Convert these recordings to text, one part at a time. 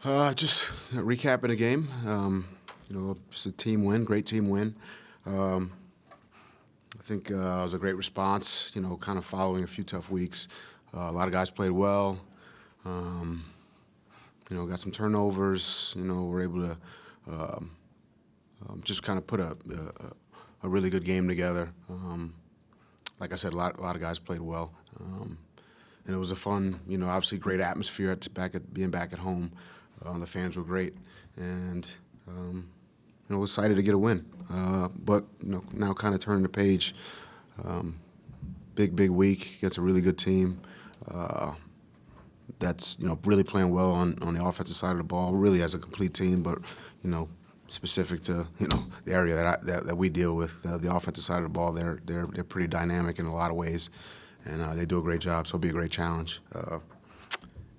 Just recapping the game. Just a team win, great team win. I think it was a great response. Kind of following a few tough weeks. A lot of guys played well. Got some turnovers. We're able to just kind of put a really good game together. Like I said, a lot of guys played well. And it was a fun, obviously great atmosphere being back at home. The fans were great, and excited to get a win. But now kind of turning the page. Big week against a really good team. That's really playing well on the offensive side of the ball, really as a complete team. But specific to the area that we deal with, the offensive side of the ball, they're pretty dynamic in a lot of ways, and they do a great job. So it'll be a great challenge.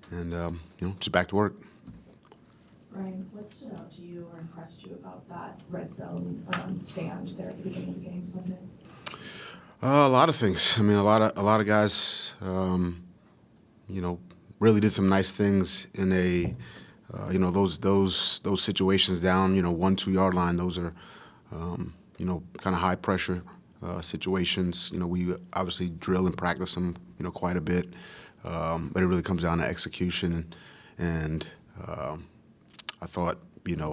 Just back to work. Ryan, what stood out to you or impressed you about that red zone stand there at the beginning of the game Sunday? A lot of things. A lot of guys, really did some nice things in a, those situations down, 1-2 yard line. Those are, kind of high pressure situations. We obviously drill and practice them, quite a bit, but it really comes down to execution and I thought,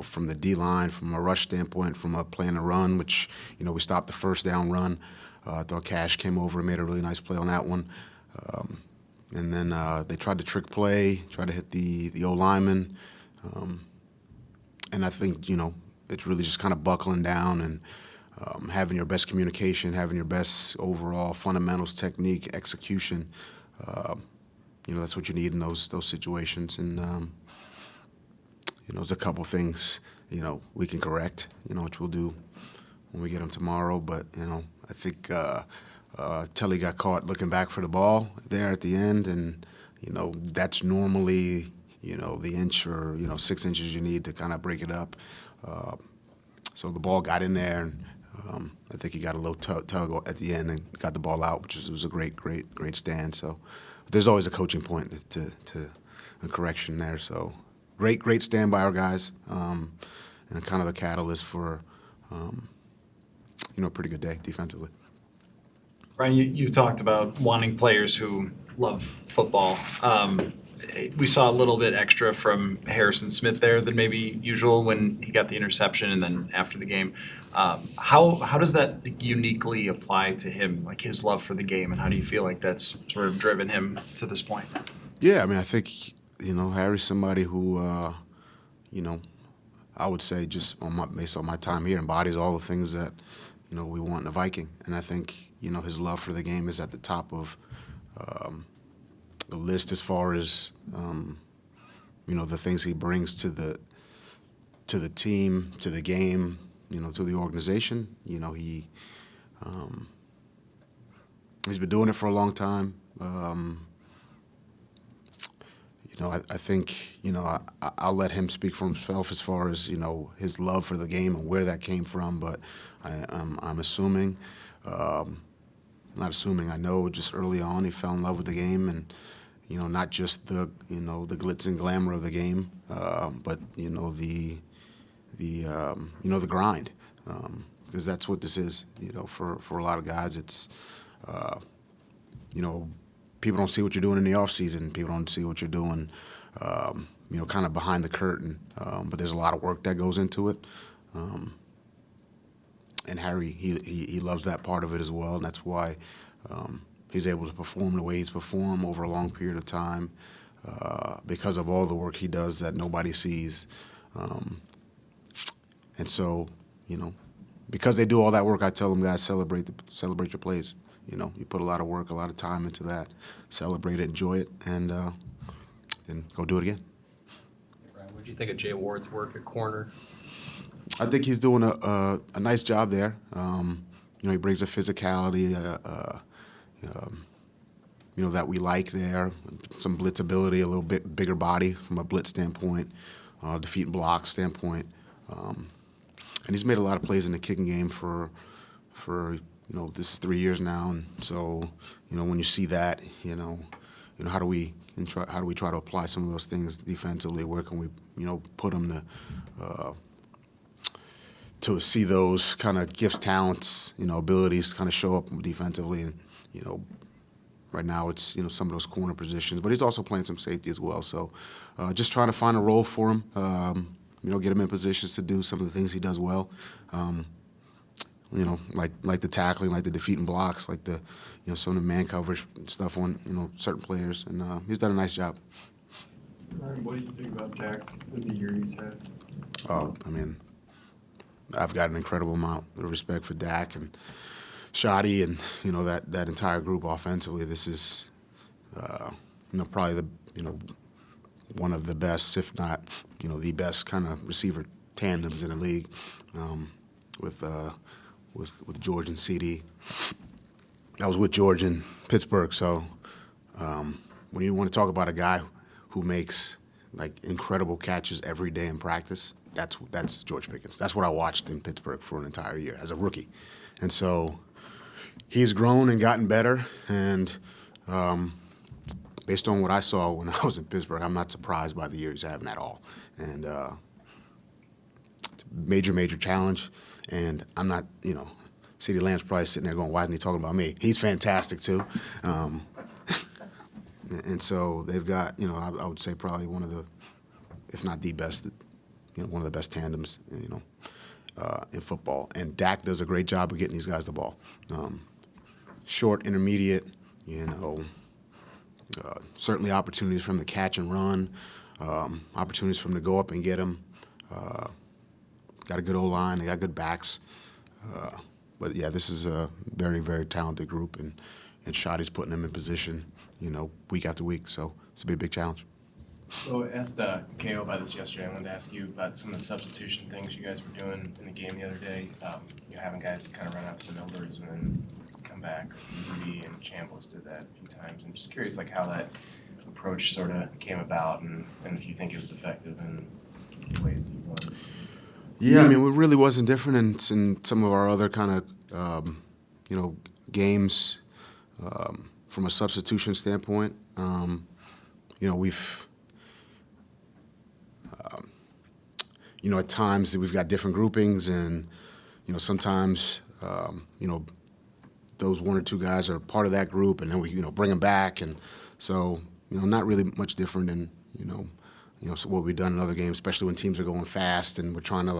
from the D-line, from a rush standpoint, from a plan to run, which, we stopped the first down run. I thought Cash came over and made a really nice play on that one. And then they tried to trick play, tried to hit the O-lineman. And I think, it's really just kind of buckling down and having your best communication, having your best overall fundamentals, technique, execution. That's what you need in those situations. And, there's a couple things, we can correct, which we'll do when we get them tomorrow. But, I think Telly got caught looking back for the ball there at the end. And, that's normally, the inch or, 6 inches you need to kind of break it up. So the ball got in there, and I think he got a little tug at the end and got the ball out, which was a great stand. So there's always a coaching point to a correction there. So great stand by our guys, and kind of the catalyst for a pretty good day defensively. Brian, you talked about wanting players who love football. We saw a little bit extra from Harrison Smith there than maybe usual when he got the interception and then after the game. How does that uniquely apply to him, like his love for the game, and how do you feel like that's sort of driven him to this point? Yeah, I think, Harry's somebody who, I would say just based on my time here, embodies all the things that, we want in a Viking. And I think, his love for the game is at the top of the list as far as, the things he brings to the team, to the game, to the organization. He's been doing it for a long time. I think, I'll let him speak for himself as far as, his love for the game and where that came from. But I'm assuming, not assuming, I know just early on he fell in love with the game and, not just the glitz and glamour of the game, but, the grind, because that's what this is, for a lot of guys. It's, people don't see what you're doing in the off season. People don't see what you're doing, kind of behind the curtain. But there's a lot of work that goes into it. And Harry, he loves that part of it as well, and that's why he's able to perform the way he's performed over a long period of time, because of all the work he does that nobody sees. And so, because they do all that work, I tell them, guys, celebrate your plays. You put a lot of work, a lot of time into that. Celebrate it, enjoy it, and then go do it again. Brian, what do you think of Jay Ward's work at corner? I think he's doing a nice job there. He brings a physicality, that we like there. Some blitzability, a little bit bigger body from a blitz standpoint, defeat and block standpoint. And he's made a lot of plays in the kicking game for this is 3 years now, and so when you see that, how do we and how do we try to apply some of those things defensively? Where can we, put them to see those kind of gifts, talents, abilities kind of show up defensively. And, right now it's, some of those corner positions, but he's also playing some safety as well. So just trying to find a role for him, get him in positions to do some of the things he does well. Like the tackling, like the defeating blocks, like the, some of the man coverage stuff on, certain players. And he's done a nice job. Ryan, what do you think about Dak with the year he's had? I've got an incredible amount of respect for Dak and Shoddy and, that entire group offensively. This is, probably the, one of the best, if not, the best kind of receiver tandems in the league with George and CD. I was with George in Pittsburgh, so when you want to talk about a guy who makes like incredible catches every day in practice, that's George Pickens. That's what I watched in Pittsburgh for an entire year as a rookie. And so he's grown and gotten better, and based on what I saw when I was in Pittsburgh, I'm not surprised by the year he's having at all. And it's a major challenge, and I'm not, CeeDee Lamb's probably sitting there going, why isn't he talking about me? He's fantastic too. And so they've got, I would say probably one of the, if not the best, one of the best tandems, in football. And Dak does a great job of getting these guys the ball. Short, intermediate, certainly opportunities for him to catch and run, opportunities for him to go up and get him. Got a good O-line, they got good backs. But yeah, this is a very, very talented group, and Shoddy's putting them in position, week after week. So it's a big challenge. So I asked KO about this yesterday. I wanted to ask you about some of the substitution things you guys were doing in the game the other day. Having guys kind of run out to the numbers and then come back. Rudy and Chambliss did that a few times. I'm just curious, how that approach sort of came about, and if you think it was effective in ways that you wanted. Yeah, it really wasn't different in some of our other kind of, games from a substitution standpoint. We've, at times we've got different groupings, and, sometimes, those one or two guys are part of that group, and then we, bring them back. And so, not really much different than, so what we've done in other games, especially when teams are going fast and we're trying to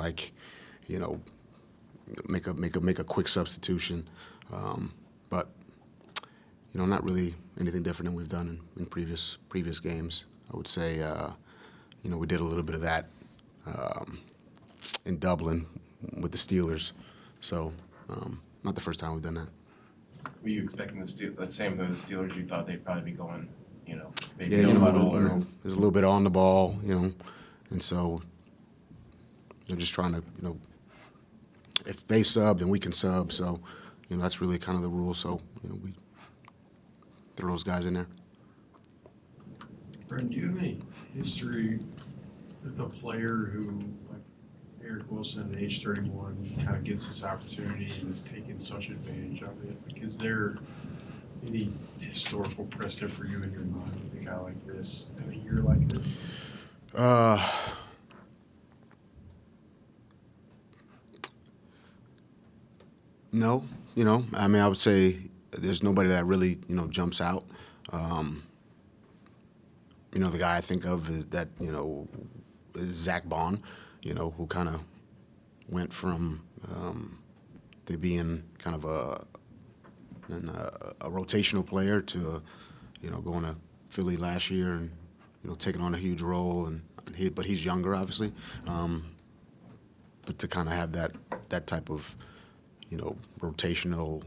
make a quick substitution. But not really anything different than we've done in previous games. I would say, we did a little bit of that in Dublin with the Steelers. So not the first time we've done that. Were you expecting the same with the Steelers? You thought they'd probably be going, maybe Yeah, huddle there's a little bit on the ball, and so just trying to, if they sub, then we can sub. So, that's really kind of the rule. So, we throw those guys in there. Brent, do you have any history with a player who, like Eric Wilson at age 31, kind of gets this opportunity and is taking such advantage of it? Is there any historical precedent for you in your mind with a guy like this in a year like this? No, I would say there's nobody that really, jumps out. The guy I think of is that, is Zach Bond, who kind of went from to being kind of a rotational player to, going to Philly last year and, taking on a huge role. But he's younger, obviously. But to kind of have that type of, rotational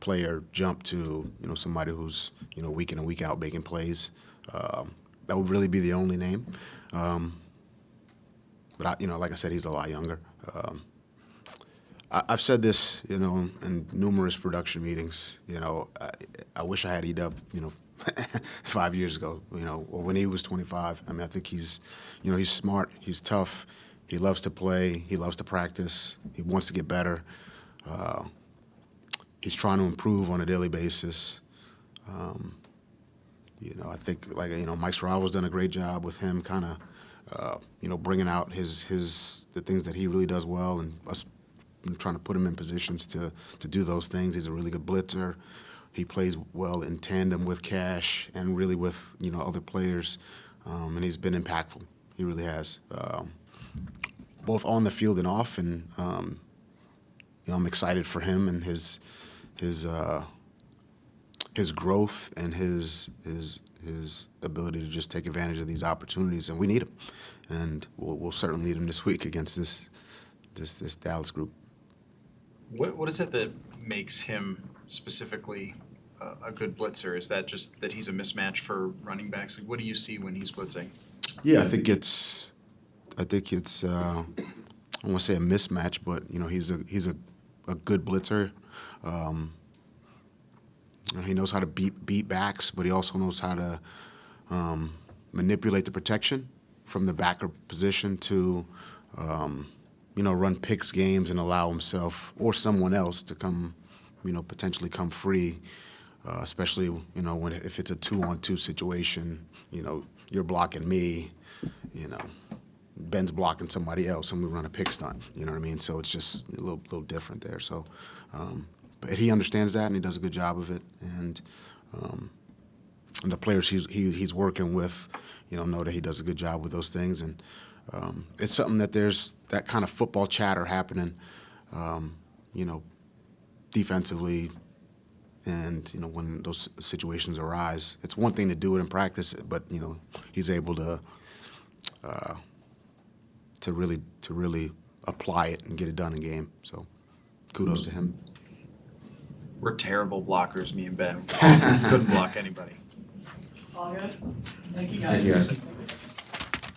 player jump to, somebody who's, week in and week out making plays, that would really be the only name. But like I said, he's a lot younger. I've said this, in numerous production meetings. I wish I had E-Dub, 5 years ago, or when he was 25. I think he's smart, he's tough, he loves to play, he loves to practice, he wants to get better. He's trying to improve on a daily basis. I think Mike Sorrello's done a great job with him, kind of bringing out the things that he really does well, and us trying to put him in positions to do those things. He's a really good blitzer. He plays well in tandem with Cash and really with other players, and he's been impactful. He really has, both on the field and off. And I'm excited for him and his growth and his ability to just take advantage of these opportunities, and we need him, and we'll certainly need him this week against this Dallas group. What is it that makes him specifically a good blitzer? Is that just that he's a mismatch for running backs? Like, what do you see when he's blitzing? Yeah, I think it's I don't want to say a mismatch, but he's a good blitzer. He knows how to beat backs, but he also knows how to manipulate the protection from the backer position to run picks games and allow himself or someone else to come potentially come free, especially if it's a 2-on-2 situation. You're blocking me, Ben's blocking somebody else, and we run a pick stunt. You know what I mean? So it's just a little different there. So, but he understands that, and he does a good job of it. And the players he's working with, know that he does a good job with those things. And it's something that there's that kind of football chatter happening, defensively. And when those situations arise, it's one thing to do it in practice, but he's able to really apply it and get it done in game. So kudos to him. We're terrible blockers, me and Ben. Couldn't block anybody. All good? Thank you, guys. Thank you, guys.